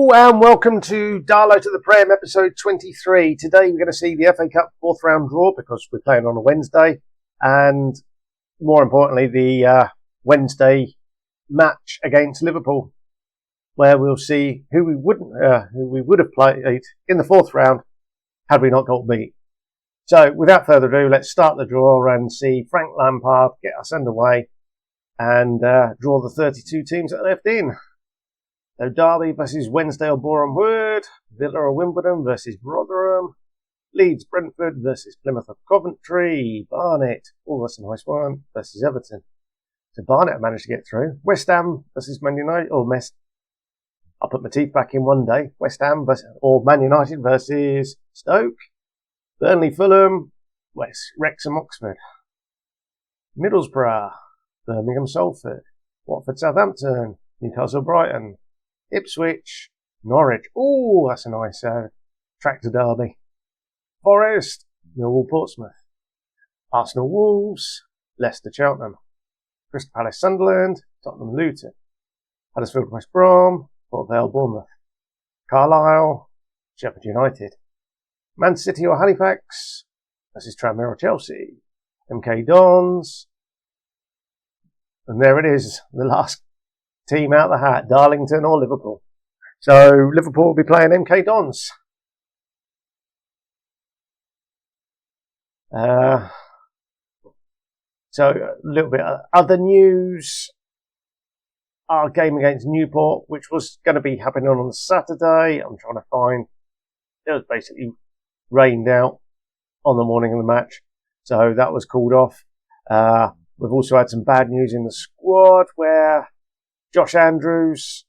Hello and welcome to Darlo to the Prem, episode 23. Today we're going to see the FA Cup fourth round draw because we're playing on a Wednesday, and more importantly the Wednesday match against Liverpool, where we'll see who we would have played in the fourth round had we not got beat. So without further ado, let's start the draw and see Frank Lampard get us underway and draw the 32 teams that are left in. So Derby versus Wednesday or Boreham Wood, Villa or Wimbledon versus Rotherham, Leeds Brentford versus Plymouth or Coventry, Barnet, oh that's a nice one, versus Everton. So Barnet managed to get through. West Ham versus Man United, I'll put my teeth back in one day. West Ham or Man United versus Stoke, Burnley Fulham, Wrexham Oxford, Middlesbrough, Birmingham Salford, Watford Southampton, Newcastle Brighton, Ipswich, Norwich. Oh, that's a nice tractor derby. Forest, Millwall Portsmouth, Arsenal Wolves, Leicester Cheltenham, Crystal Palace Sunderland, Tottenham Luton, Huddersfield West Brom, Port Vale Bournemouth, Carlisle, Sheffield United, Man City or Halifax versus Tranmere or Chelsea, MK Dons, and there it is, the last team out the hat, Darlington or Liverpool. So Liverpool will be playing MK Dons. So a little bit of other news. Our game against Newport, which was going to be happening on Saturday. I'm trying to find. It was basically rained out on the morning of the match, so that was called off. We've also had some bad news in the squad where Josh Andrews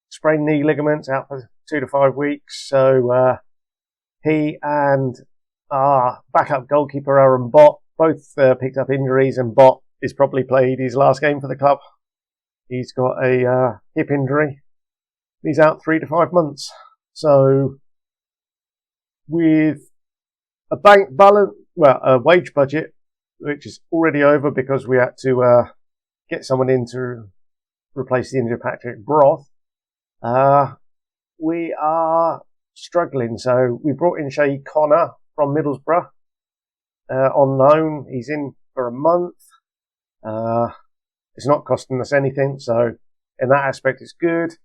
sprained knee ligaments, out for 2 to 5 weeks. So he and our backup goalkeeper Aaron Bott both picked up injuries, and Bott is probably played his last game for the club. He's got a hip injury. He's out 3 to 5 months. So with a bank balance, a wage budget, which is already over because we had to get someone in to replace the injured Patrick Broth, we are struggling. So we brought in Shay Connor from Middlesbrough on loan. He's in for a month. It's not costing us anything, so in that aspect it's good.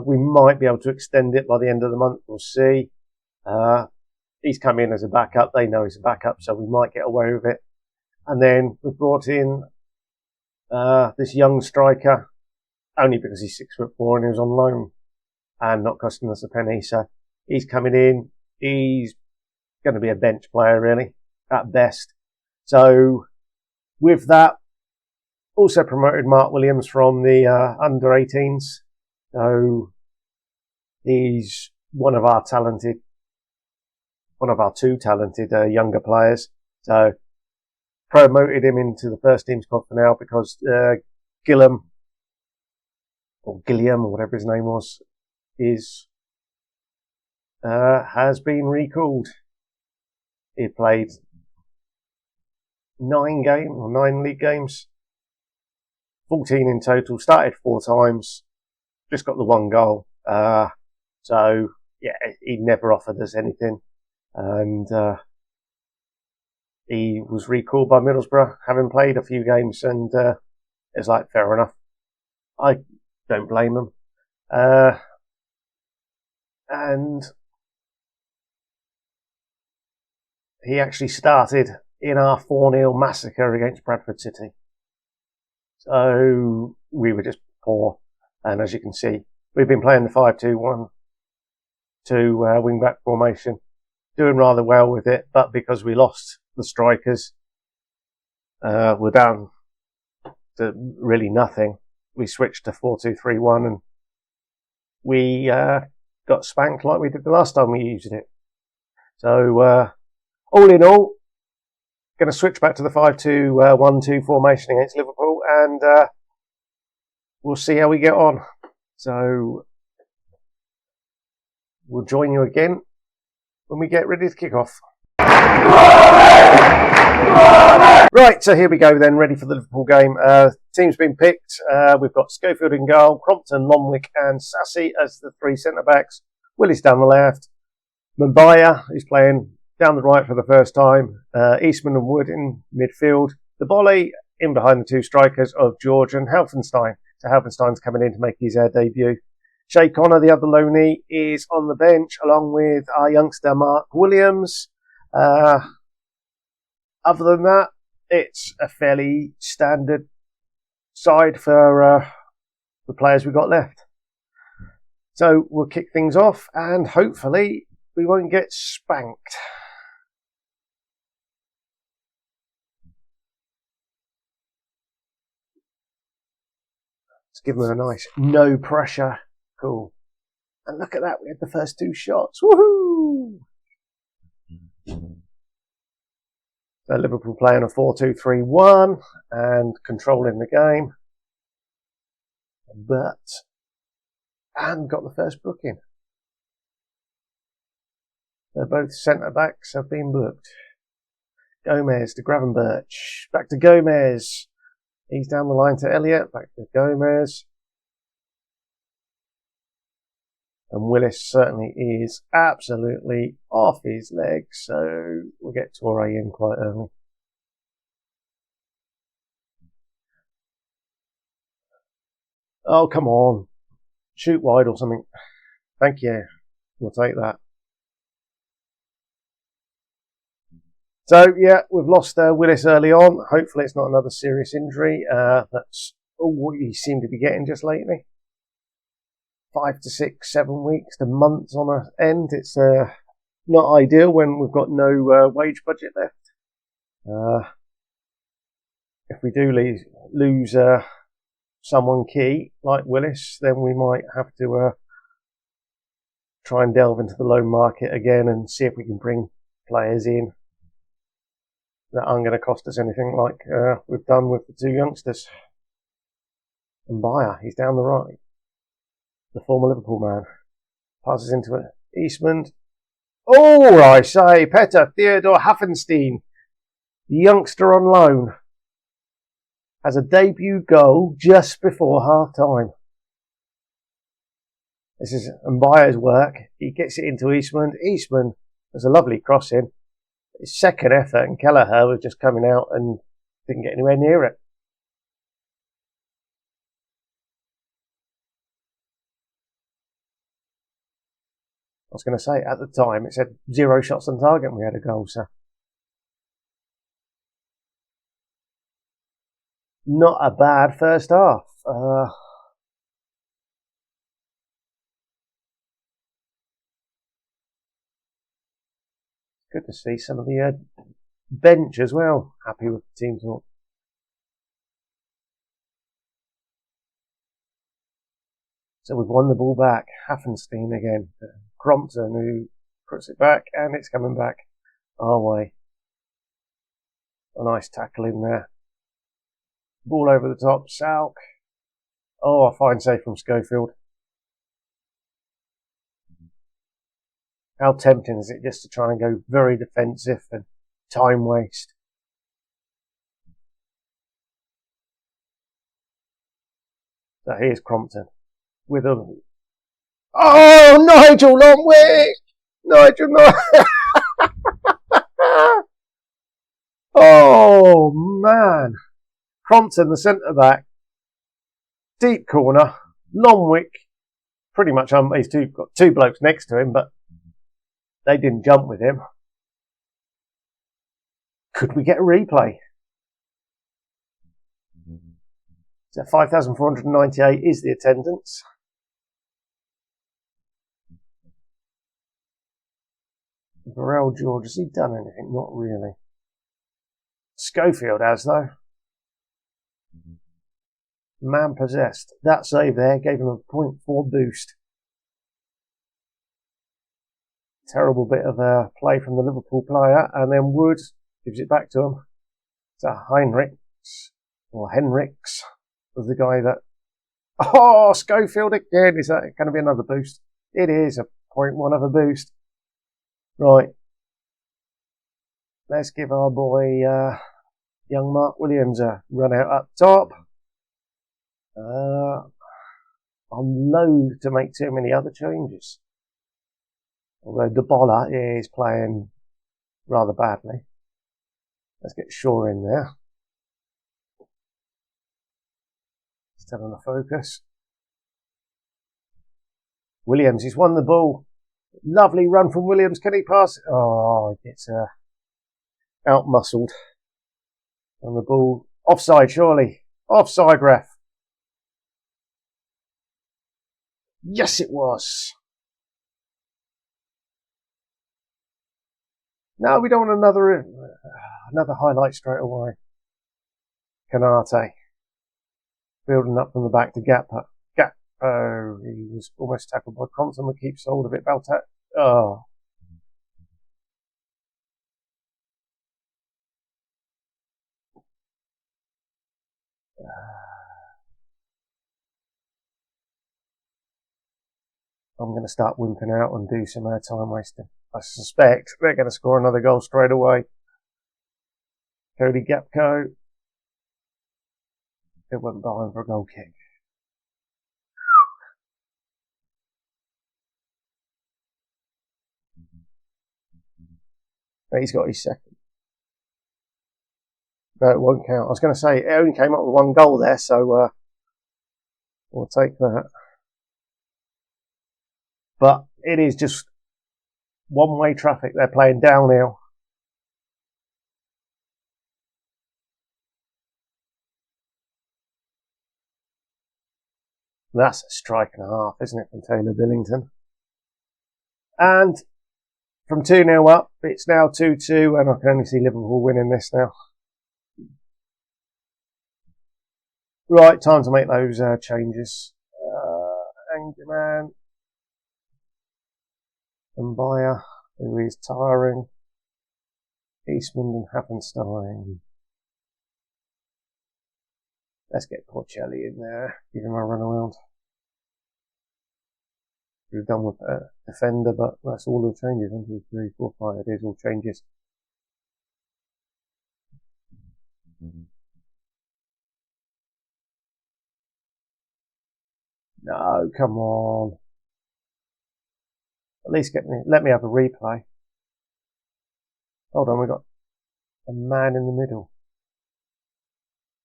We might be able to extend it by the end of the month, we'll see. He's come in as a backup, they know he's a backup, so we might get away with it. And then we brought in this young striker, only because he's 6'4" and he was on loan and not costing us a penny. So he's coming in. He's going to be a bench player, really, at best. So with that, also promoted Mark Williams from the under 18s. So he's one of our two talented younger players. So promoted him into the first team squad for now because Gilliam, or whatever his name was, has been recalled. He played 9 league games, 14 in total, started 4 times, just got the 1 goal. So yeah, he never offered us anything, and he was recalled by Middlesbrough, having played a few games, and it's like, fair enough. I don't blame them. And he actually started in our 4-0 massacre against Bradford City. So we were just poor. And as you can see, we've been playing the 5-2-1 wing-back formation, doing rather well with it, but because we lost the strikers, we're down to really nothing. We switched to 4-2-3-1 and we got spanked like we did the last time we used it. So all in all, going to switch back to the 5-2-1-2 formation against Liverpool, and we'll see how we get on. So we'll join you again when we get ready to kick off. Right, so here we go then, ready for the Liverpool game. Team's been picked. We've got Schofield in goal, Crompton, Lomwick and Sassy as the three centre-backs. Willis down the left. Mbaya, who's playing down the right for the first time. Eastman and Wood in midfield. The volley in behind the two strikers of George and Helfenstein. So Helfenstein's coming in to make his debut. Shay Connor, the other loanee, is on the bench along with our youngster Mark Williams. Other than that, it's a fairly standard side for the players we've got left. So we'll kick things off and hopefully we won't get spanked. Let's give them a nice no pressure. Cool. And look at that, we had the first two shots. Woohoo! So Liverpool playing a 4-2-3-1 and controlling the game. And got the first booking. So both centre-backs have been booked. Gomez to Gravenberch. Back to Gomez. He's down the line to Elliott. Back to Gomez. And Willis certainly is absolutely off his legs, so we'll get Torre in quite early. Oh, come on. Shoot wide or something. Thank you. We'll take that. So, yeah, we've lost Willis early on. Hopefully it's not another serious injury. That's all what you seem to be getting just lately. 5 to 6, 7 weeks to months on an end. It's not ideal when we've got no wage budget left. If we do lose someone key like Willis, then we might have to try and delve into the loan market again and see if we can bring players in that aren't going to cost us anything like we've done with the two youngsters. And Bayer, he's down the right. The former Liverpool man. Passes into it. Eastman. Oh, I say, Petter Theodore Haffenstein, the youngster on loan, has a debut goal just before half time. This is Mbaya's work. He gets it into Eastman. Eastman has a lovely crossing. His second effort, and Kelleher was just coming out and didn't get anywhere near it. I was going to say, at the time, it said 0 shots on target and we had a goal, so. Not a bad first half. Good to see some of the bench as well. Happy with the team talk. So we've won the ball back. Haffenstein again. Crompton who puts it back and it's coming back our way. A nice tackle in there. Ball over the top. Salk. Oh, a fine save from Schofield. How tempting is it just to try and go very defensive and time waste? So here's Crompton with a... Oh, Nigel Lomwick! Nigel Oh, man. Crompton, the centre-back. Deep corner. Lomwick. Pretty much, he's got two blokes next to him, but they didn't jump with him. Could we get a replay? So 5,498 is the attendance. Burrell George, has he done anything? Not really. Schofield has, though. Man possessed. That save there gave him a 0.4 boost. Terrible bit of play from the Liverpool player, and then Wood gives it back to him. So Heinrichs, or Henriks, was the guy that... Oh, Schofield again. Is that going to be another boost? It is a 0.1 of a boost. Right. Let's give our boy young Mark Williams run out up top. I'm loath to make too many other changes. Although the bowler is playing rather badly. Let's get Shaw in there. Still on the focus. Williams, he's won the ball. Lovely run from Williams. Can he pass? Oh, he gets out-muscled on the ball. Offside, surely. Offside, ref. Yes, it was. No, we don't want another highlight straight away. Kanate. Building up from the back to Gap. Oh, he was almost tackled by Compton, but keeps hold of it. Baltat. Oh. I'm going to start wimping out and do some time wasting. I suspect they're going to score another goal straight away. Cody Gapco. It went behind for a goal kick. But he's got his second. But it won't count. I was going to say, it only came up with one goal there, so we'll take that. But it is just one-way traffic. They're playing downhill. That's a strike and a half, isn't it, from Taylor Billington? And from 2-0 up, it's now 2-2, and I can only see Liverpool winning this now. Right, time to make those changes. Angerman. Mbaya, who is tiring. Eastman and Happenstein. Let's get Porcelli in there. Give him a run around. We've done with a defender, but that's all the changes. 1, 2, 3, 4, 5. It is all changes. No, come on. At least let me have a replay. Hold on, we've got a man in the middle.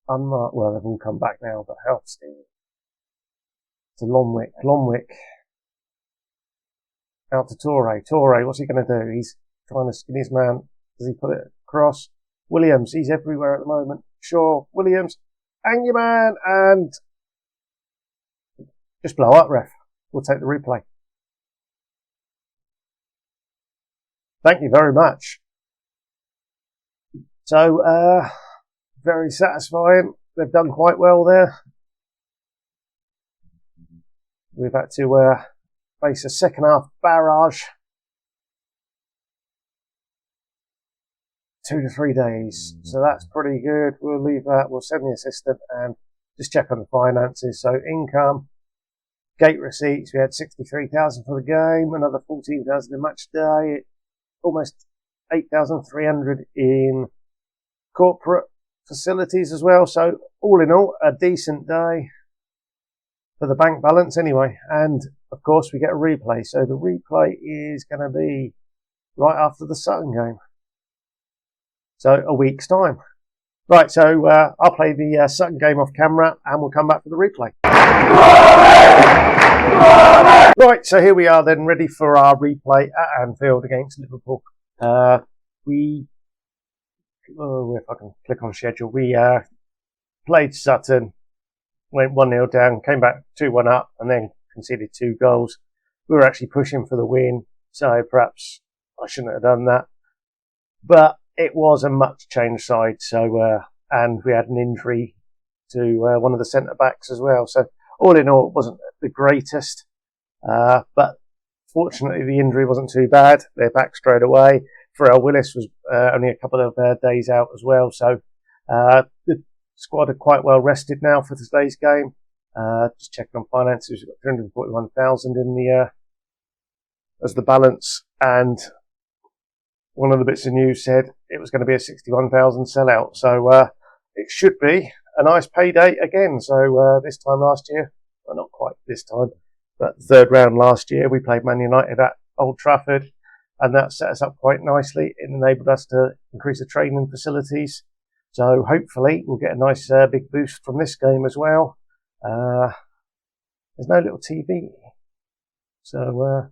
Unmarked. Well, they've all come back now, but Helpstein. To Lomwick. Out to Torre, what's he going to do? He's trying to skin his man. Does he put it across? Williams, he's everywhere at the moment. Shaw, Williams, hang your man, and just blow up, ref. We'll take the replay. Thank you very much. So, very satisfying. They've done quite well there. We've had to face a second half barrage. 2 to 3 days. So that's pretty good. We'll leave that. We'll send the assistant and just check on the finances. So income, gate receipts. We had 63,000 for the game, another 14,000 in match day, almost 8,300 in corporate facilities as well. So all in all, a decent day for the bank balance anyway. And of course we get a replay. So the replay is going to be right after the Sutton game. So a week's time. Right, so I'll play the Sutton game off camera and we'll come back for the replay. Right, so here we are then, ready for our replay at Anfield against Liverpool. If I can click on schedule, we played Sutton, went 1-0 down, came back 2-1 up, and then conceded 2 goals. We were actually pushing for the win, so perhaps I shouldn't have done that. But it was a much changed side, so and we had an injury to one of the centre backs as well. So all in all, it wasn't the greatest, but fortunately the injury wasn't too bad. They're back straight away. Pharrell Willis was only a couple of days out as well, so the squad are quite well rested now for today's game. Just checking on finances, we've got 341,000 in the as the balance, and one of the bits of news said it was going to be a 61,000 sellout. So it should be a nice payday again. So this time last year, well, not quite this time, but third round last year, we played Man United at Old Trafford, and that set us up quite nicely. It enabled us to increase the training facilities. So hopefully we'll get a nice big boost from this game as well. There's no little TV. So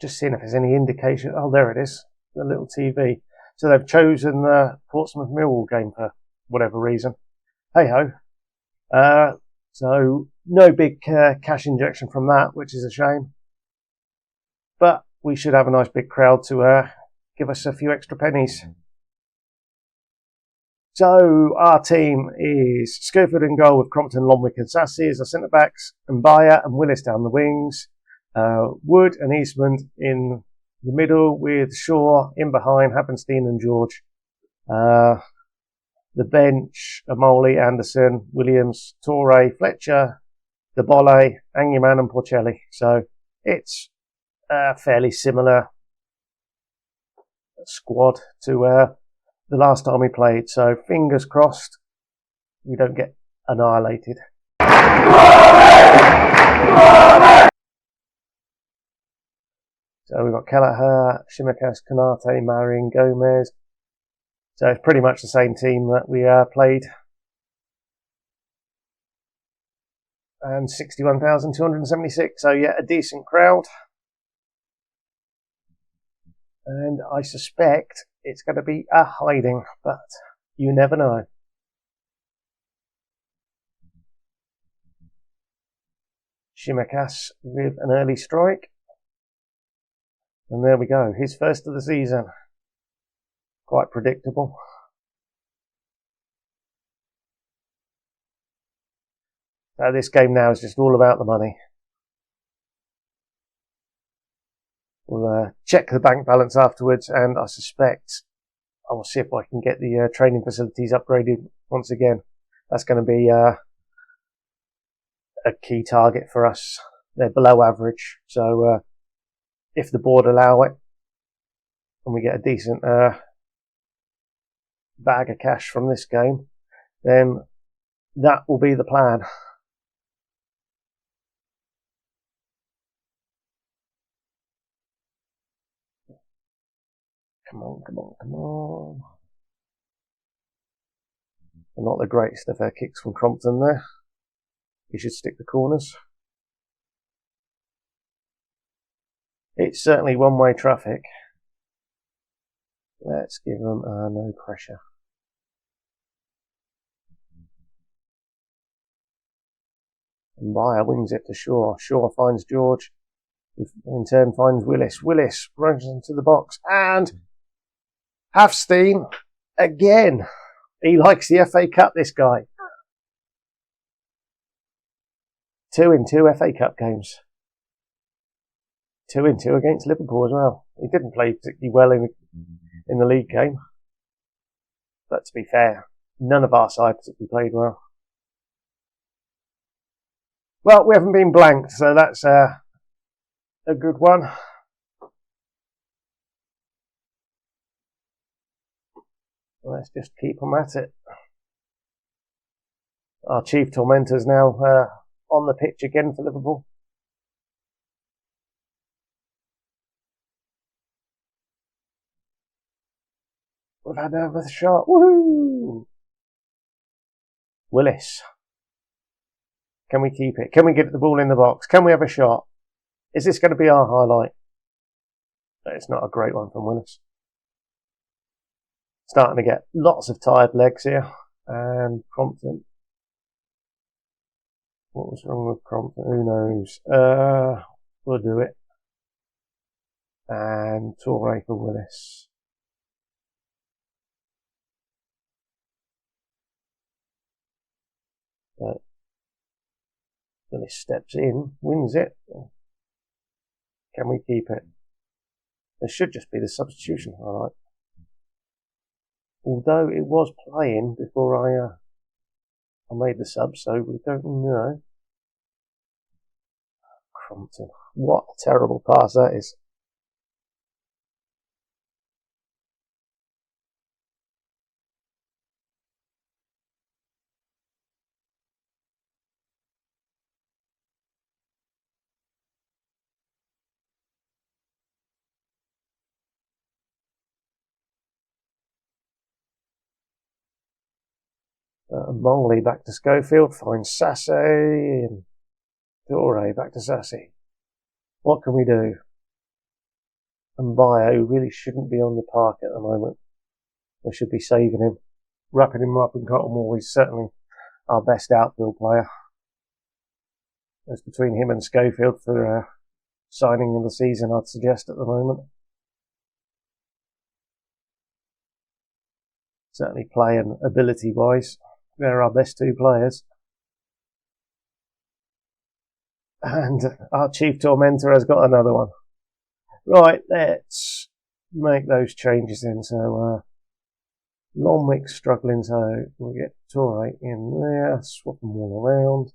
just seeing if there's any indication. Oh, there it is, the little TV. So they've chosen the Portsmouth Millwall game for whatever reason. Hey ho. So no big cash injection from that, which is a shame. But we should have a nice big crowd to give us a few extra pennies. So our team is Schofield in goal with Crompton, Lonwick and Sassy as our centre backs, and Bayer and Willis down the wings. Wood and Eastman in the middle with Shaw in behind, Happenstein and George. The bench, Amoli, Anderson, Williams, Torre, Fletcher, De Bolle, Angerman and Porcelli. So it's a fairly similar squad to the last time we played. So fingers crossed we don't get annihilated. So we've got Kelleher, Shimikas, Kanate, Marion, Gomez. So it's pretty much the same team that we played. And 61,276. So yeah, a decent crowd. And I suspect it's going to be a hiding, but you never know. Shimikas with an early strike. And there we go, his first of the season. Quite predictable. So this game now is just all about the money. We'll check the bank balance afterwards, and I suspect I will see if I can get the training facilities upgraded once again. That's going to be a key target for us. They're below average, so if the board allow it, and we get a decent bag of cash from this game, then that will be the plan. Come on, come on, come on. Not the greatest of kicks from Crompton there. He should stick the corners. It's certainly one-way traffic. Let's give them no pressure. And Bayer wings it to Shaw. Shaw finds George, who in turn finds Willis. Willis runs into the box, and Hafstein again. He likes the FA Cup, this guy. 2 in 2 FA Cup games. 2 in 2 against Liverpool as well. He didn't play particularly well in the league game. But to be fair, none of our side particularly played well. Well, we haven't been blanked, so that's a good one. Let's just keep them at it. Our chief tormentor's now on the pitch again for Liverpool. We've had over the shot. Woohoo! Willis. Can we keep it? Can we get the ball in the box? Can we have a shot? Is this going to be our highlight? It's not a great one from Willis. Starting to get lots of tired legs here. And Crompton. What was wrong with Crompton? Who knows? We'll do it. And Torre for Willis. But Willis steps in, wins it. Can we keep it? There should just be the substitution highlight. Although it was playing before I made the sub, so we don't know. Crompton. What a terrible pass that is. Mongley back to Schofield, finds Sassy, and Dore back to Sassy. What can we do? And Bio really shouldn't be on the park at the moment. We should be saving him. Wrapping him up in cotton wool. He's certainly our best outfield player. It's between him and Schofield for signing of the season, I'd suggest, at the moment. Certainly playing ability-wise, they're our best two players. And our chief tormentor has got another one. Right, let's make those changes in. So, Longwick's struggling, so we'll get Torre in there, swap them all around.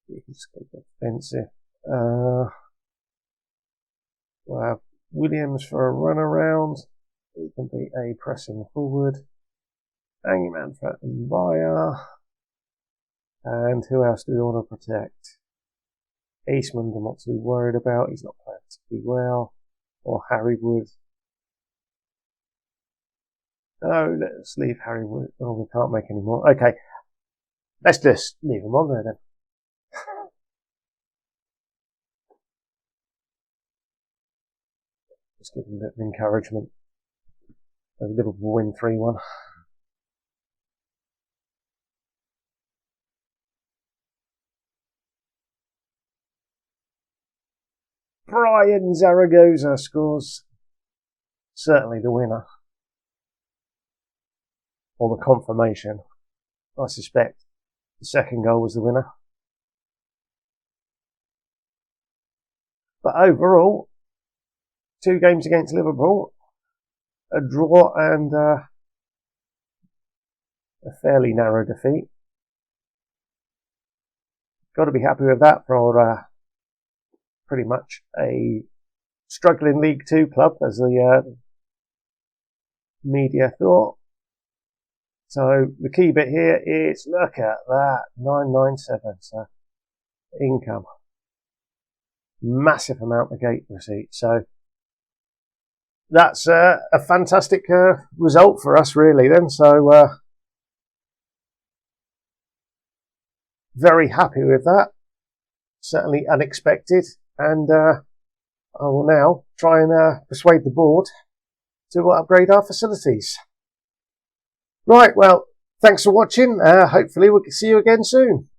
You can just go defensive. We'll have Williams for a run around. He can be a pressing forward. Hangman for Mbaya. And who else do we want to protect? Eastman, I'm not too worried about. He's not playing particularly well. Or Harry Wood. No, let's leave Harry Wood. Oh, we can't make any more. Okay. Let's just leave him on there then. Just give him a bit of encouragement. Liverpool win 3-1. Brian Zaragoza scores certainly the winner. Or the confirmation. I suspect the second goal was the winner. But overall, 2 games against Liverpool, a draw and a fairly narrow defeat. Got to be happy with that for pretty much a struggling League 2 club, as the media thought. So the key bit here is, look at that, 997, so income. Massive amount of gate receipts. So that's a fantastic result for us, really, then. So very happy with that. Certainly unexpected. And I will now try and persuade the board to upgrade our facilities. Right, well, thanks for watching. Hopefully we'll see you again soon.